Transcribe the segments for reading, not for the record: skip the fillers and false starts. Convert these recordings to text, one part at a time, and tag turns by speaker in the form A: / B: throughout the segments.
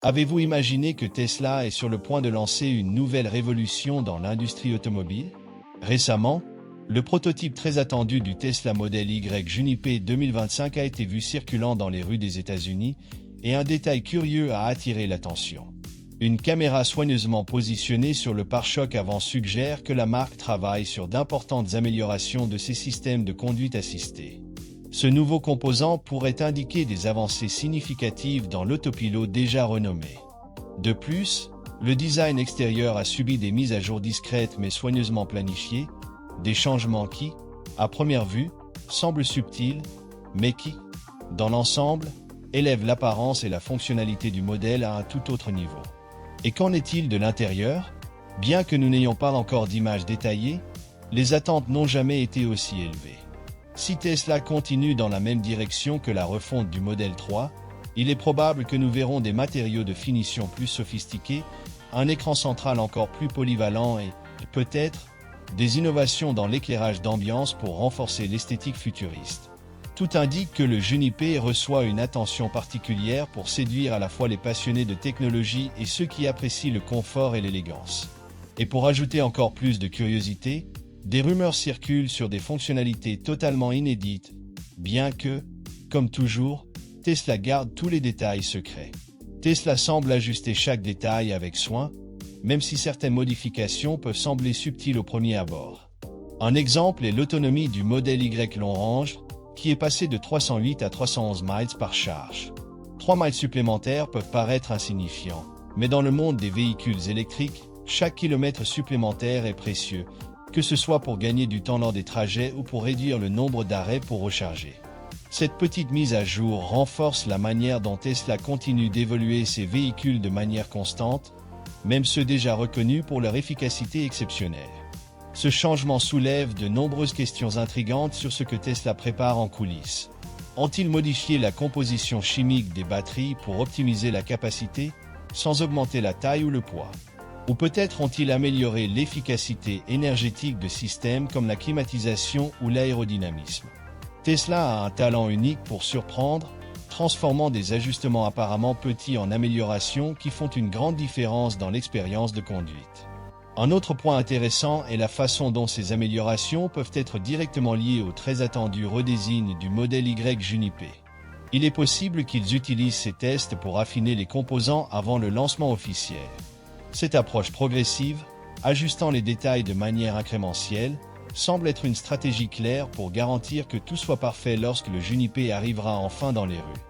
A: Avez-vous imaginé que Tesla est sur le point de lancer une nouvelle révolution dans l'industrie automobile? Récemment, le prototype très attendu du Tesla Model Y Juniper 2025 a été vu circulant dans les rues des États-Unis et un détail curieux a attiré l'attention. Une caméra soigneusement positionnée sur le pare-choc avant suggère que la marque travaille sur d'importantes améliorations de ses systèmes de conduite assistée. Ce nouveau composant pourrait indiquer des avancées significatives dans l'autopilote déjà renommé. De plus, le design extérieur a subi des mises à jour discrètes mais soigneusement planifiées, des changements qui, à première vue, semblent subtils, mais qui, dans l'ensemble, élèvent l'apparence et la fonctionnalité du modèle à un tout autre niveau. Et qu'en est-il de l'intérieur? Bien que nous n'ayons pas encore d'images détaillées, les attentes n'ont jamais été aussi élevées. Si Tesla continue dans la même direction que la refonte du Model 3, il est probable que nous verrons des matériaux de finition plus sophistiqués, un écran central encore plus polyvalent et, peut-être, des innovations dans l'éclairage d'ambiance pour renforcer l'esthétique futuriste. Tout indique que le Juniper reçoit une attention particulière pour séduire à la fois les passionnés de technologie et ceux qui apprécient le confort et l'élégance. Et pour ajouter encore plus de curiosité, des rumeurs circulent sur des fonctionnalités totalement inédites, bien que, comme toujours, Tesla garde tous les détails secrets. Tesla semble ajuster chaque détail avec soin, même si certaines modifications peuvent sembler subtiles au premier abord. Un exemple est l'autonomie du Model Y long range, qui est passé de 308 à 311 miles par charge. 3 miles supplémentaires peuvent paraître insignifiants, mais dans le monde des véhicules électriques, chaque kilomètre supplémentaire est précieux, que ce soit pour gagner du temps lors des trajets ou pour réduire le nombre d'arrêts pour recharger. Cette petite mise à jour renforce la manière dont Tesla continue d'évoluer ses véhicules de manière constante, même ceux déjà reconnus pour leur efficacité exceptionnelle. Ce changement soulève de nombreuses questions intrigantes sur ce que Tesla prépare en coulisses. Ont-ils modifié la composition chimique des batteries pour optimiser la capacité, sans augmenter la taille ou le poids? Ou peut-être ont-ils amélioré l'efficacité énergétique de systèmes comme la climatisation ou l'aérodynamisme? Tesla a un talent unique pour surprendre, transformant des ajustements apparemment petits en améliorations qui font une grande différence dans l'expérience de conduite. Un autre point intéressant est la façon dont ces améliorations peuvent être directement liées au très attendu redesign du Model Y Juniper. Il est possible qu'ils utilisent ces tests pour affiner les composants avant le lancement officiel. Cette approche progressive, ajustant les détails de manière incrémentielle, semble être une stratégie claire pour garantir que tout soit parfait lorsque le Juniper arrivera enfin dans les rues.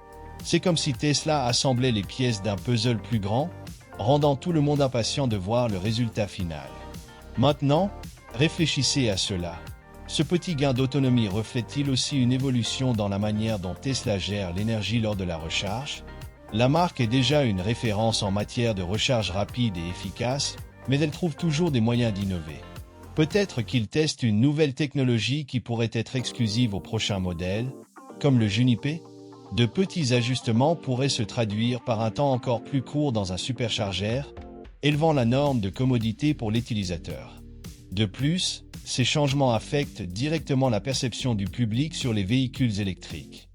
A: C'est comme si Tesla assemblait les pièces d'un puzzle plus grand, rendant tout le monde impatient de voir le résultat final. Maintenant, réfléchissez à cela. Ce petit gain d'autonomie reflète-t-il aussi une évolution dans la manière dont Tesla gère l'énergie lors de la recharge? La marque est déjà une référence en matière de recharge rapide et efficace, mais elle trouve toujours des moyens d'innover. Peut-être qu'ils testent une nouvelle technologie qui pourrait être exclusive au prochain modèle, comme le Juniper. De petits ajustements pourraient se traduire par un temps encore plus court dans un superchargeur, élevant la norme de commodité pour l'utilisateur. De plus, ces changements affectent directement la perception du public sur les véhicules électriques.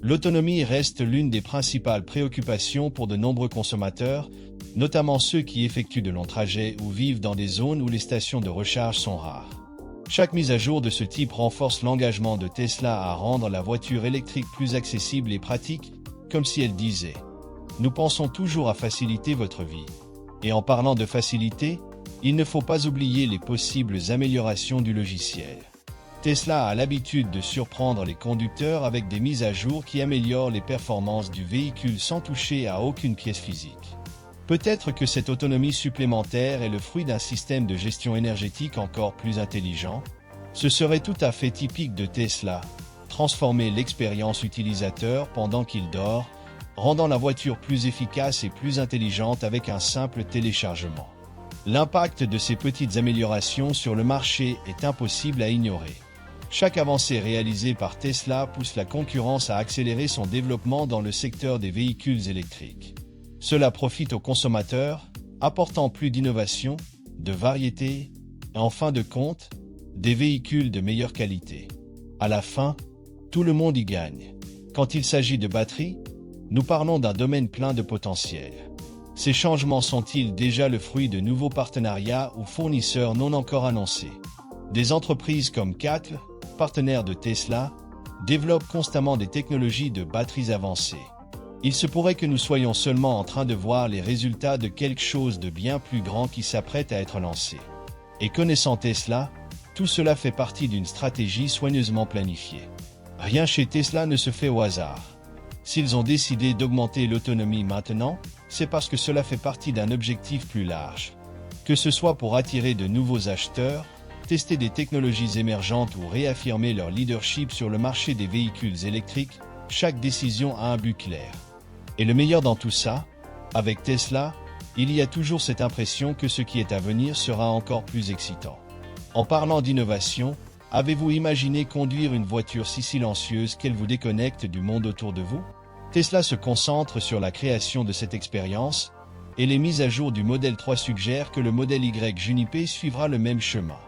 A: L'autonomie reste l'une des principales préoccupations pour de nombreux consommateurs, notamment ceux qui effectuent de longs trajets ou vivent dans des zones où les stations de recharge sont rares. Chaque mise à jour de ce type renforce l'engagement de Tesla à rendre la voiture électrique plus accessible et pratique, comme si elle disait « Nous pensons toujours à faciliter votre vie. » Et en parlant de facilité, il ne faut pas oublier les possibles améliorations du logiciel. Tesla a l'habitude de surprendre les conducteurs avec des mises à jour qui améliorent les performances du véhicule sans toucher à aucune pièce physique. Peut-être que cette autonomie supplémentaire est le fruit d'un système de gestion énergétique encore plus intelligent. Ce serait tout à fait typique de Tesla, transformer l'expérience utilisateur pendant qu'il dort, rendant la voiture plus efficace et plus intelligente avec un simple téléchargement. L'impact de ces petites améliorations sur le marché est impossible à ignorer. Chaque avancée réalisée par Tesla pousse la concurrence à accélérer son développement dans le secteur des véhicules électriques. Cela profite aux consommateurs, apportant plus d'innovation, de variété, et en fin de compte, des véhicules de meilleure qualité. À la fin, tout le monde y gagne. Quand il s'agit de batterie, nous parlons d'un domaine plein de potentiel. Ces changements sont-ils déjà le fruit de nouveaux partenariats ou fournisseurs non encore annoncés? Des entreprises comme CATL, partenaire de Tesla, développent constamment des technologies de batteries avancées. Il se pourrait que nous soyons seulement en train de voir les résultats de quelque chose de bien plus grand qui s'apprête à être lancé. Et connaissant Tesla, tout cela fait partie d'une stratégie soigneusement planifiée. Rien chez Tesla ne se fait au hasard. S'ils ont décidé d'augmenter l'autonomie maintenant, c'est parce que cela fait partie d'un objectif plus large. Que ce soit pour attirer de nouveaux acheteurs, tester des technologies émergentes ou réaffirmer leur leadership sur le marché des véhicules électriques, chaque décision a un but clair. Et le meilleur dans tout ça, avec Tesla, il y a toujours cette impression que ce qui est à venir sera encore plus excitant. En parlant d'innovation, avez-vous imaginé conduire une voiture si silencieuse qu'elle vous déconnecte du monde autour de vous? Tesla se concentre sur la création de cette expérience, et les mises à jour du modèle 3 suggèrent que le modèle Y Juniper suivra le même chemin.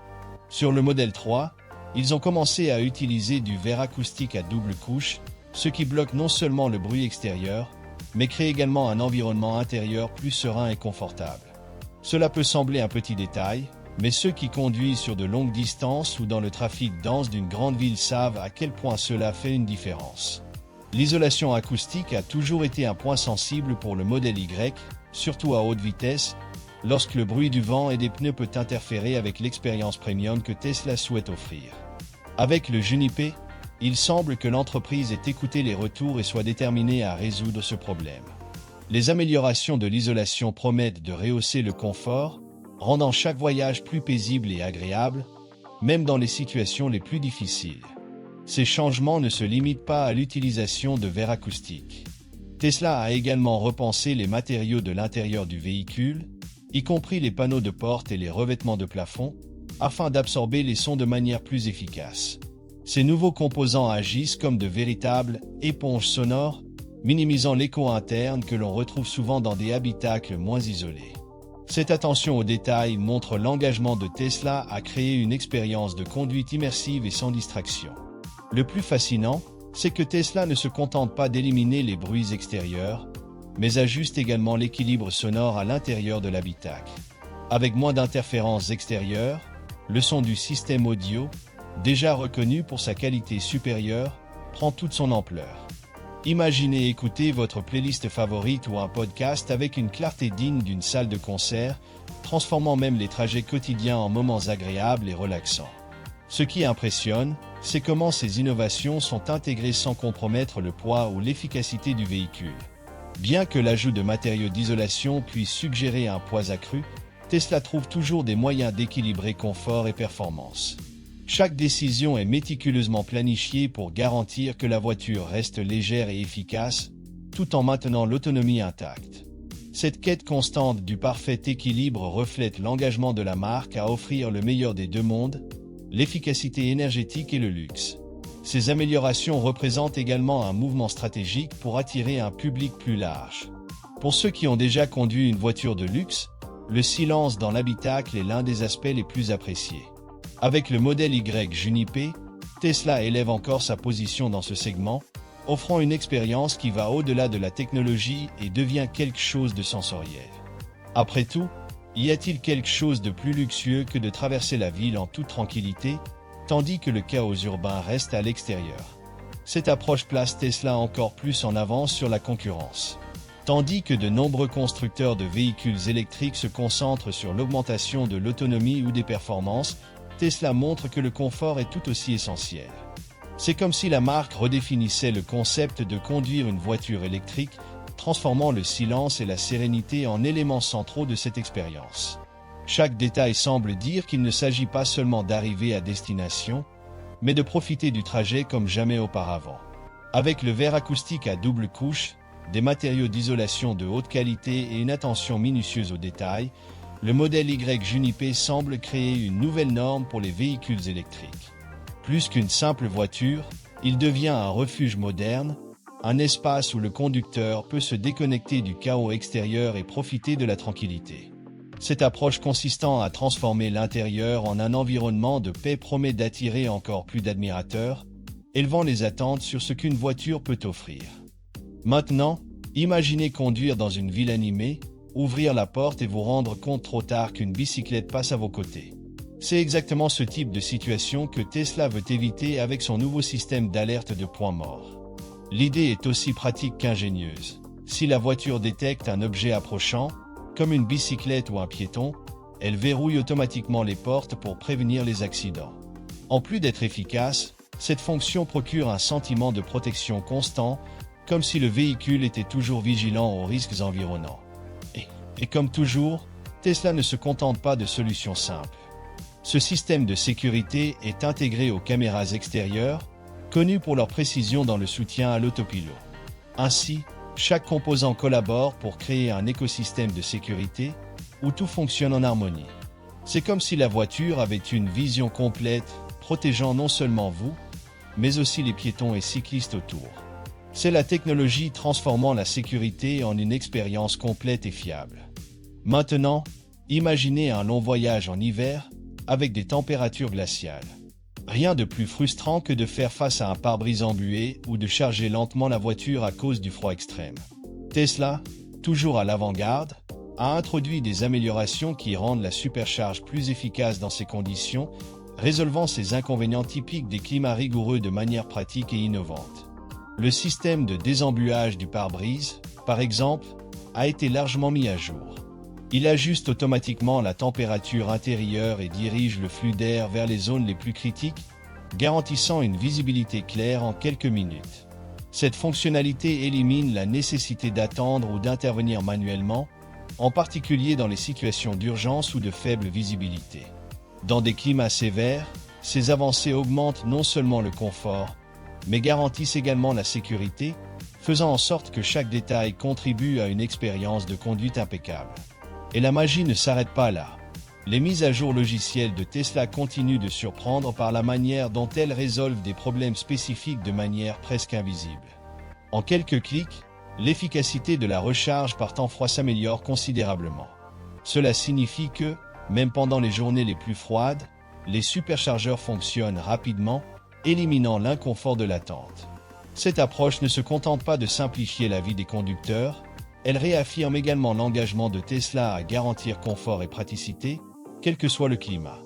A: Sur le modèle 3, ils ont commencé à utiliser du verre acoustique à double couche, ce qui bloque non seulement le bruit extérieur, mais crée également un environnement intérieur plus serein et confortable. Cela peut sembler un petit détail, mais ceux qui conduisent sur de longues distances ou dans le trafic dense d'une grande ville savent à quel point cela fait une différence. L'isolation acoustique a toujours été un point sensible pour le modèle Y, surtout à haute vitesse, lorsque le bruit du vent et des pneus peut interférer avec l'expérience premium que Tesla souhaite offrir. Avec le Juniper, il semble que l'entreprise ait écouté les retours et soit déterminée à résoudre ce problème. Les améliorations de l'isolation promettent de rehausser le confort, rendant chaque voyage plus paisible et agréable, même dans les situations les plus difficiles. Ces changements ne se limitent pas à l'utilisation de verre acoustique. Tesla a également repensé les matériaux de l'intérieur du véhicule, y compris les panneaux de porte et les revêtements de plafond, afin d'absorber les sons de manière plus efficace. Ces nouveaux composants agissent comme de véritables éponges sonores, minimisant l'écho interne que l'on retrouve souvent dans des habitacles moins isolés. Cette attention aux détails montre l'engagement de Tesla à créer une expérience de conduite immersive et sans distraction. Le plus fascinant, c'est que Tesla ne se contente pas d'éliminer les bruits extérieurs, mais ajuste également l'équilibre sonore à l'intérieur de l'habitacle. Avec moins d'interférences extérieures, le son du système audio, déjà reconnu pour sa qualité supérieure, prend toute son ampleur. Imaginez écouter votre playlist favorite ou un podcast avec une clarté digne d'une salle de concert, transformant même les trajets quotidiens en moments agréables et relaxants. Ce qui impressionne, c'est comment ces innovations sont intégrées sans compromettre le poids ou l'efficacité du véhicule. Bien que l'ajout de matériaux d'isolation puisse suggérer un poids accru, Tesla trouve toujours des moyens d'équilibrer confort et performance. Chaque décision est méticuleusement planifiée pour garantir que la voiture reste légère et efficace, tout en maintenant l'autonomie intacte. Cette quête constante du parfait équilibre reflète l'engagement de la marque à offrir le meilleur des deux mondes, l'efficacité énergétique et le luxe. Ces améliorations représentent également un mouvement stratégique pour attirer un public plus large. Pour ceux qui ont déjà conduit une voiture de luxe, le silence dans l'habitacle est l'un des aspects les plus appréciés. Avec le modèle Y Juniper, Tesla élève encore sa position dans ce segment, offrant une expérience qui va au-delà de la technologie et devient quelque chose de sensoriel. Après tout, y a-t-il quelque chose de plus luxueux que de traverser la ville en toute tranquillité, tandis que le chaos urbain reste à l'extérieur? Cette approche place Tesla encore plus en avance sur la concurrence. Tandis que de nombreux constructeurs de véhicules électriques se concentrent sur l'augmentation de l'autonomie ou des performances, Tesla montre que le confort est tout aussi essentiel. C'est comme si la marque redéfinissait le concept de conduire une voiture électrique, transformant le silence et la sérénité en éléments centraux de cette expérience. Chaque détail semble dire qu'il ne s'agit pas seulement d'arriver à destination, mais de profiter du trajet comme jamais auparavant. Avec le verre acoustique à double couche, des matériaux d'isolation de haute qualité et une attention minutieuse aux détails, le modèle Y Juniper semble créer une nouvelle norme pour les véhicules électriques. Plus qu'une simple voiture, il devient un refuge moderne, un espace où le conducteur peut se déconnecter du chaos extérieur et profiter de la tranquillité. Cette approche consistant à transformer l'intérieur en un environnement de paix promet d'attirer encore plus d'admirateurs, élevant les attentes sur ce qu'une voiture peut offrir. Maintenant, imaginez conduire dans une ville animée, ouvrir la porte et vous rendre compte trop tard qu'une bicyclette passe à vos côtés. C'est exactement ce type de situation que Tesla veut éviter avec son nouveau système d'alerte de points morts. L'idée est aussi pratique qu'ingénieuse. Si la voiture détecte un objet approchant, comme une bicyclette ou un piéton, elle verrouille automatiquement les portes pour prévenir les accidents. En plus d'être efficace, cette fonction procure un sentiment de protection constant, comme si le véhicule était toujours vigilant aux risques environnants. Et comme toujours, Tesla ne se contente pas de solutions simples. Ce système de sécurité est intégré aux caméras extérieures, connues pour leur précision dans le soutien à l'autopilote. Ainsi, chaque composant collabore pour créer un écosystème de sécurité où tout fonctionne en harmonie. C'est comme si la voiture avait une vision complète, protégeant non seulement vous, mais aussi les piétons et cyclistes autour. C'est la technologie transformant la sécurité en une expérience complète et fiable. Maintenant, imaginez un long voyage en hiver avec des températures glaciales. Rien de plus frustrant que de faire face à un pare-brise embué ou de charger lentement la voiture à cause du froid extrême. Tesla, toujours à l'avant-garde, a introduit des améliorations qui rendent la supercharge plus efficace dans ces conditions, résolvant ces inconvénients typiques des climats rigoureux de manière pratique et innovante. Le système de désembuage du pare-brise, par exemple, a été largement mis à jour. Il ajuste automatiquement la température intérieure et dirige le flux d'air vers les zones les plus critiques, garantissant une visibilité claire en quelques minutes. Cette fonctionnalité élimine la nécessité d'attendre ou d'intervenir manuellement, en particulier dans les situations d'urgence ou de faible visibilité. Dans des climats sévères, ces avancées augmentent non seulement le confort, mais garantissent également la sécurité, faisant en sorte que chaque détail contribue à une expérience de conduite impeccable. Et la magie ne s'arrête pas là. Les mises à jour logicielles de Tesla continuent de surprendre par la manière dont elles résolvent des problèmes spécifiques de manière presque invisible. En quelques clics, l'efficacité de la recharge par temps froid s'améliore considérablement. Cela signifie que, même pendant les journées les plus froides, les superchargeurs fonctionnent rapidement, éliminant l'inconfort de l'attente. Cette approche ne se contente pas de simplifier la vie des conducteurs, elle réaffirme également l'engagement de Tesla à garantir confort et praticité, quel que soit le climat.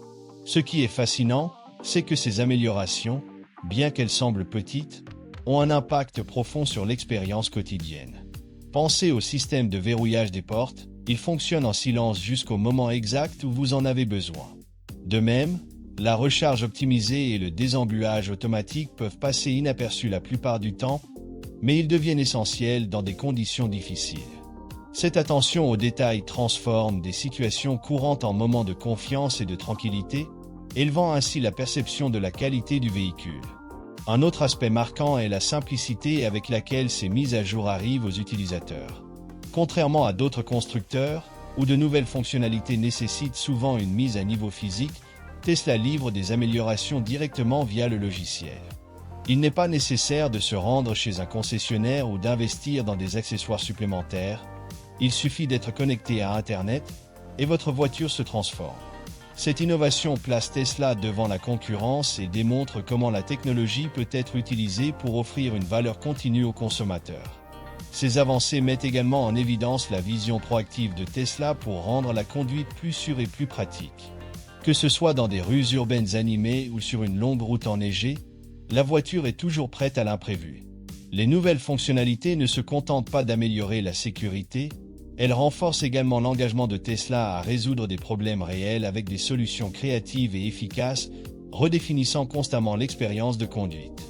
A: Ce qui est fascinant, c'est que ces améliorations, bien qu'elles semblent petites, ont un impact profond sur l'expérience quotidienne. Pensez au système de verrouillage des portes, il fonctionne en silence jusqu'au moment exact où vous en avez besoin. De même, la recharge optimisée et le désembuage automatique peuvent passer inaperçus la plupart du temps, mais ils deviennent essentiels dans des conditions difficiles. Cette attention aux détails transforme des situations courantes en moments de confiance et de tranquillité, élevant ainsi la perception de la qualité du véhicule. Un autre aspect marquant est la simplicité avec laquelle ces mises à jour arrivent aux utilisateurs. Contrairement à d'autres constructeurs, où de nouvelles fonctionnalités nécessitent souvent une mise à niveau physique, Tesla livre des améliorations directement via le logiciel. Il n'est pas nécessaire de se rendre chez un concessionnaire ou d'investir dans des accessoires supplémentaires. Il suffit d'être connecté à Internet et votre voiture se transforme. Cette innovation place Tesla devant la concurrence et démontre comment la technologie peut être utilisée pour offrir une valeur continue aux consommateurs. Ces avancées mettent également en évidence la vision proactive de Tesla pour rendre la conduite plus sûre et plus pratique. Que ce soit dans des rues urbaines animées ou sur une longue route enneigée, la voiture est toujours prête à l'imprévu. Les nouvelles fonctionnalités ne se contentent pas d'améliorer la sécurité, elles renforcent également l'engagement de Tesla à résoudre des problèmes réels avec des solutions créatives et efficaces, redéfinissant constamment l'expérience de conduite.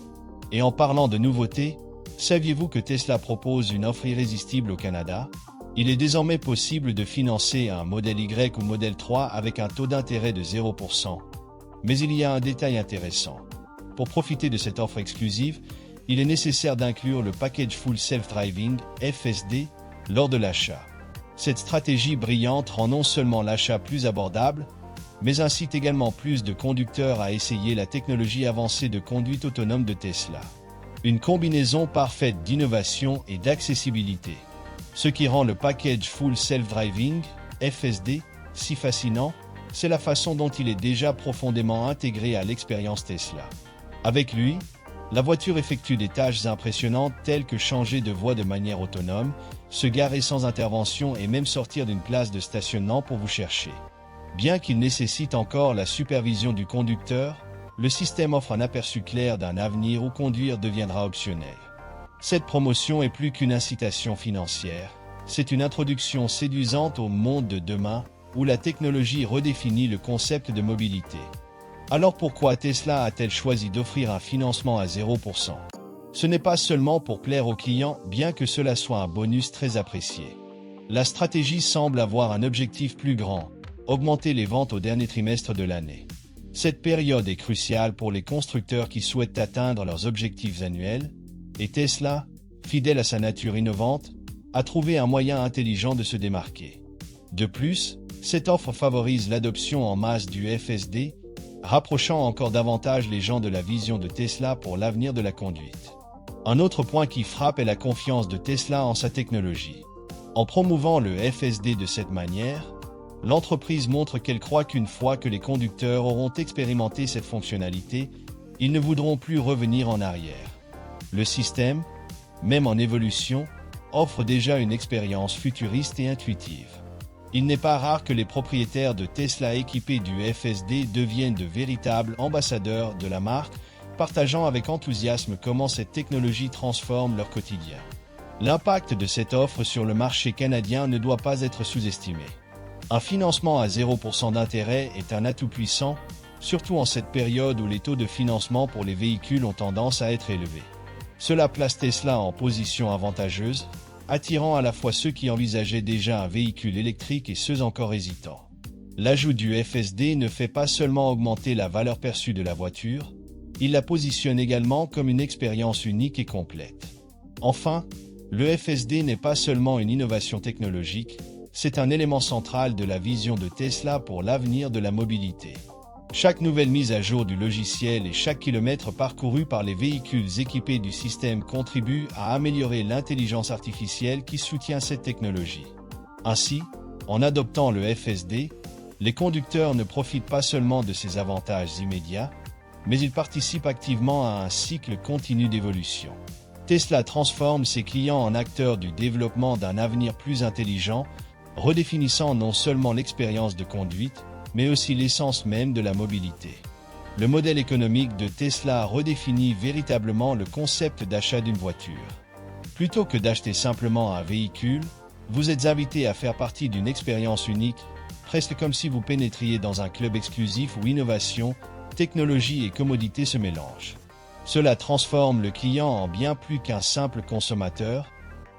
A: Et en parlant de nouveautés, saviez-vous que Tesla propose une offre irrésistible au Canada? Il est désormais possible de financer un modèle Y ou modèle 3 avec un taux d'intérêt de 0%. Mais il y a un détail intéressant. Pour profiter de cette offre exclusive, il est nécessaire d'inclure le Package Full Self-Driving, FSD, lors de l'achat. Cette stratégie brillante rend non seulement l'achat plus abordable, mais incite également plus de conducteurs à essayer la technologie avancée de conduite autonome de Tesla. Une combinaison parfaite d'innovation et d'accessibilité. Ce qui rend le Package Full Self-Driving, FSD, si fascinant, c'est la façon dont il est déjà profondément intégré à l'expérience Tesla. Avec lui, la voiture effectue des tâches impressionnantes telles que changer de voie de manière autonome, se garer sans intervention et même sortir d'une place de stationnement pour vous chercher. Bien qu'il nécessite encore la supervision du conducteur, le système offre un aperçu clair d'un avenir où conduire deviendra optionnel. Cette promotion est plus qu'une incitation financière, c'est une introduction séduisante au monde de demain où la technologie redéfinit le concept de mobilité. Alors pourquoi Tesla a-t-elle choisi d'offrir un financement à 0%? Ce n'est pas seulement pour plaire aux clients, bien que cela soit un bonus très apprécié. La stratégie semble avoir un objectif plus grand, augmenter les ventes au dernier trimestre de l'année. Cette période est cruciale pour les constructeurs qui souhaitent atteindre leurs objectifs annuels, et Tesla, fidèle à sa nature innovante, a trouvé un moyen intelligent de se démarquer. De plus, cette offre favorise l'adoption en masse du FSD, rapprochant encore davantage les gens de la vision de Tesla pour l'avenir de la conduite. Un autre point qui frappe est la confiance de Tesla en sa technologie. En promouvant le FSD de cette manière, l'entreprise montre qu'elle croit qu'une fois que les conducteurs auront expérimenté cette fonctionnalité, ils ne voudront plus revenir en arrière. Le système, même en évolution, offre déjà une expérience futuriste et intuitive. Il n'est pas rare que les propriétaires de Tesla équipés du FSD deviennent de véritables ambassadeurs de la marque, partageant avec enthousiasme comment cette technologie transforme leur quotidien. L'impact de cette offre sur le marché canadien ne doit pas être sous-estimé. Un financement à 0% d'intérêt est un atout puissant, surtout en cette période où les taux de financement pour les véhicules ont tendance à être élevés. Cela place Tesla en position avantageuse, attirant à la fois ceux qui envisageaient déjà un véhicule électrique et ceux encore hésitants. L'ajout du FSD ne fait pas seulement augmenter la valeur perçue de la voiture, il la positionne également comme une expérience unique et complète. Enfin, le FSD n'est pas seulement une innovation technologique, c'est un élément central de la vision de Tesla pour l'avenir de la mobilité. Chaque nouvelle mise à jour du logiciel et chaque kilomètre parcouru par les véhicules équipés du système contribue à améliorer l'intelligence artificielle qui soutient cette technologie. Ainsi, en adoptant le FSD, les conducteurs ne profitent pas seulement de ses avantages immédiats, mais ils participent activement à un cycle continu d'évolution. Tesla transforme ses clients en acteurs du développement d'un avenir plus intelligent, redéfinissant non seulement l'expérience de conduite, mais aussi l'essence même de la mobilité. Le modèle économique de Tesla redéfinit véritablement le concept d'achat d'une voiture. Plutôt que d'acheter simplement un véhicule, vous êtes invité à faire partie d'une expérience unique, presque comme si vous pénétriez dans un club exclusif où innovation, technologie et commodité se mélangent. Cela transforme le client en bien plus qu'un simple consommateur,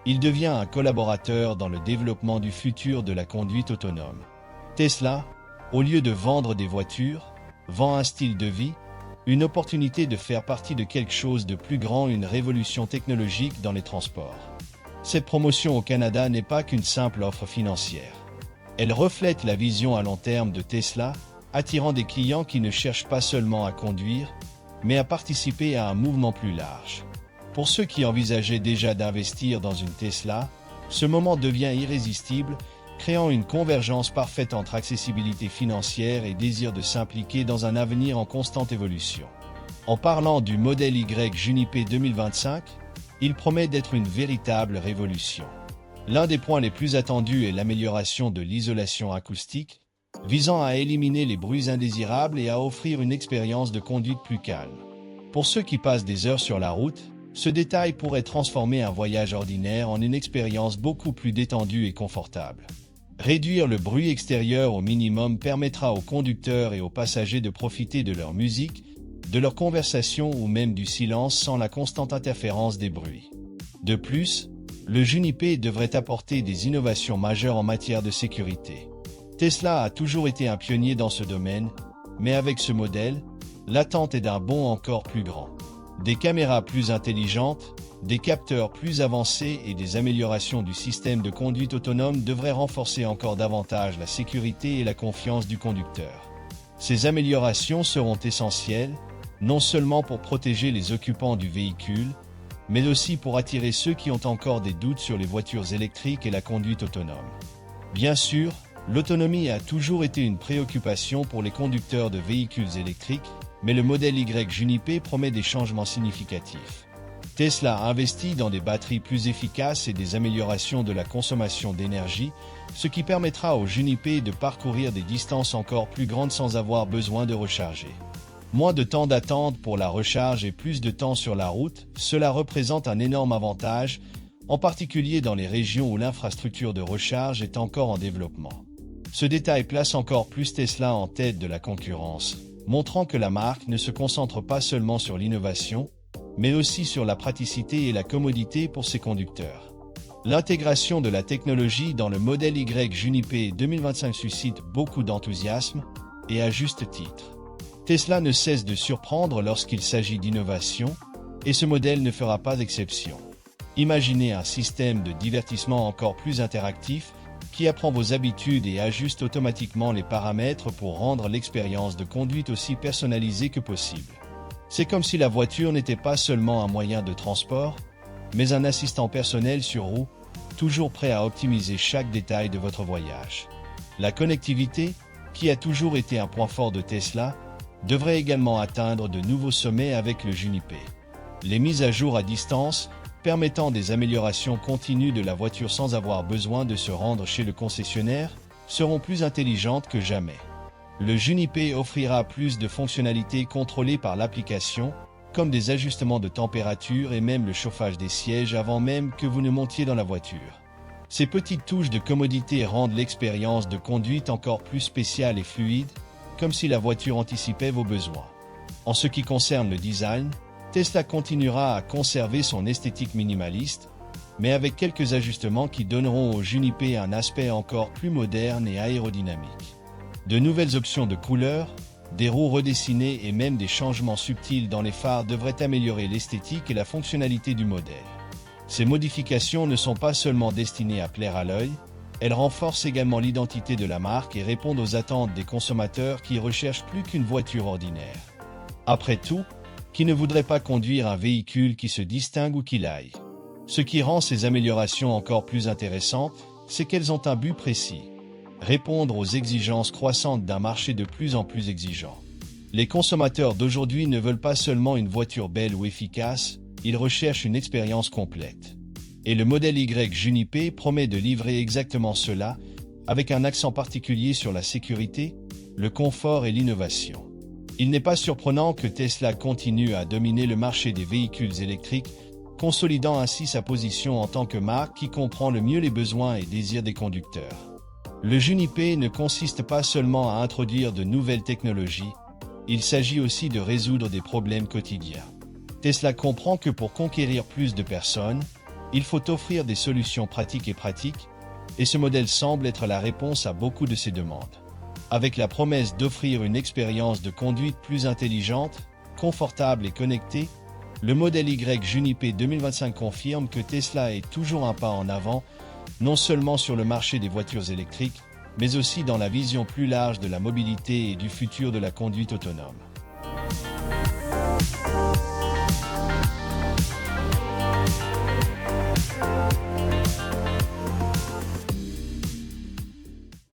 A: il devient un collaborateur dans le développement du futur de la conduite autonome. Tesla, au lieu de vendre des voitures, vend un style de vie, une opportunité de faire partie de quelque chose de plus grand, une révolution technologique dans les transports. Cette promotion au Canada n'est pas qu'une simple offre financière. Elle reflète la vision à long terme de Tesla, attirant des clients qui ne cherchent pas seulement à conduire, mais à participer à un mouvement plus large. Pour ceux qui envisageaient déjà d'investir dans une Tesla, ce moment devient irrésistible, créant une convergence parfaite entre accessibilité financière et désir de s'impliquer dans un avenir en constante évolution. En parlant du modèle Y Junipé 2025, il promet d'être une véritable révolution. L'un des points les plus attendus est l'amélioration de l'isolation acoustique, visant à éliminer les bruits indésirables et à offrir une expérience de conduite plus calme. Pour ceux qui passent des heures sur la route, ce détail pourrait transformer un voyage ordinaire en une expérience beaucoup plus détendue et confortable. Réduire le bruit extérieur au minimum permettra aux conducteurs et aux passagers de profiter de leur musique, de leur conversation ou même du silence sans la constante interférence des bruits. De plus, le Junipé devrait apporter des innovations majeures en matière de sécurité. Tesla a toujours été un pionnier dans ce domaine, mais avec ce modèle, l'attente est d'un bond encore plus grand. Des caméras plus intelligentes, des capteurs plus avancés et des améliorations du système de conduite autonome devraient renforcer encore davantage la sécurité et la confiance du conducteur. Ces améliorations seront essentielles, non seulement pour protéger les occupants du véhicule, mais aussi pour attirer ceux qui ont encore des doutes sur les voitures électriques et la conduite autonome. Bien sûr, l'autonomie a toujours été une préoccupation pour les conducteurs de véhicules électriques, mais le modèle Y Junipé promet des changements significatifs. Tesla a investi dans des batteries plus efficaces et des améliorations de la consommation d'énergie, ce qui permettra au Juniper de parcourir des distances encore plus grandes sans avoir besoin de recharger. Moins de temps d'attente pour la recharge et plus de temps sur la route, cela représente un énorme avantage, en particulier dans les régions où l'infrastructure de recharge est encore en développement. Ce détail place encore plus Tesla en tête de la concurrence, montrant que la marque ne se concentre pas seulement sur l'innovation, mais aussi sur la praticité et la commodité pour ses conducteurs. L'intégration de la technologie dans le modèle Y Juniper 2025 suscite beaucoup d'enthousiasme, et à juste titre. Tesla ne cesse de surprendre lorsqu'il s'agit d'innovation, et ce modèle ne fera pas exception. Imaginez un système de divertissement encore plus interactif, qui apprend vos habitudes et ajuste automatiquement les paramètres pour rendre l'expérience de conduite aussi personnalisée que possible. C'est comme si la voiture n'était pas seulement un moyen de transport, mais un assistant personnel sur roue, toujours prêt à optimiser chaque détail de votre voyage. La connectivité, qui a toujours été un point fort de Tesla, devrait également atteindre de nouveaux sommets avec le Juniper. Les mises à jour à distance, permettant des améliorations continues de la voiture sans avoir besoin de se rendre chez le concessionnaire, seront plus intelligentes que jamais. Le Juniper offrira plus de fonctionnalités contrôlées par l'application, comme des ajustements de température et même le chauffage des sièges avant même que vous ne montiez dans la voiture. Ces petites touches de commodité rendent l'expérience de conduite encore plus spéciale et fluide, comme si la voiture anticipait vos besoins. En ce qui concerne le design, Tesla continuera à conserver son esthétique minimaliste, mais avec quelques ajustements qui donneront au Juniper un aspect encore plus moderne et aérodynamique. De nouvelles options de couleurs, des roues redessinées et même des changements subtils dans les phares devraient améliorer l'esthétique et la fonctionnalité du modèle. Ces modifications ne sont pas seulement destinées à plaire à l'œil, elles renforcent également l'identité de la marque et répondent aux attentes des consommateurs qui recherchent plus qu'une voiture ordinaire. Après tout, qui ne voudrait pas conduire un véhicule qui se distingue ou qui l'aille? Ce qui rend ces améliorations encore plus intéressantes, c'est qu'elles ont un but précis: répondre aux exigences croissantes d'un marché de plus en plus exigeant. Les consommateurs d'aujourd'hui ne veulent pas seulement une voiture belle ou efficace, ils recherchent une expérience complète. Et le modèle Y Juniper promet de livrer exactement cela, avec un accent particulier sur la sécurité, le confort et l'innovation. Il n'est pas surprenant que Tesla continue à dominer le marché des véhicules électriques, consolidant ainsi sa position en tant que marque qui comprend le mieux les besoins et désirs des conducteurs. Le Juniper ne consiste pas seulement à introduire de nouvelles technologies, il s'agit aussi de résoudre des problèmes quotidiens. Tesla comprend que pour conquérir plus de personnes, il faut offrir des solutions pratiques, et ce modèle semble être la réponse à beaucoup de ces demandes. Avec la promesse d'offrir une expérience de conduite plus intelligente, confortable et connectée, le modèle Y Juniper 2025 confirme que Tesla est toujours un pas en avant, non seulement sur le marché des voitures électriques, mais aussi dans la vision plus large de la mobilité et du futur de la conduite autonome.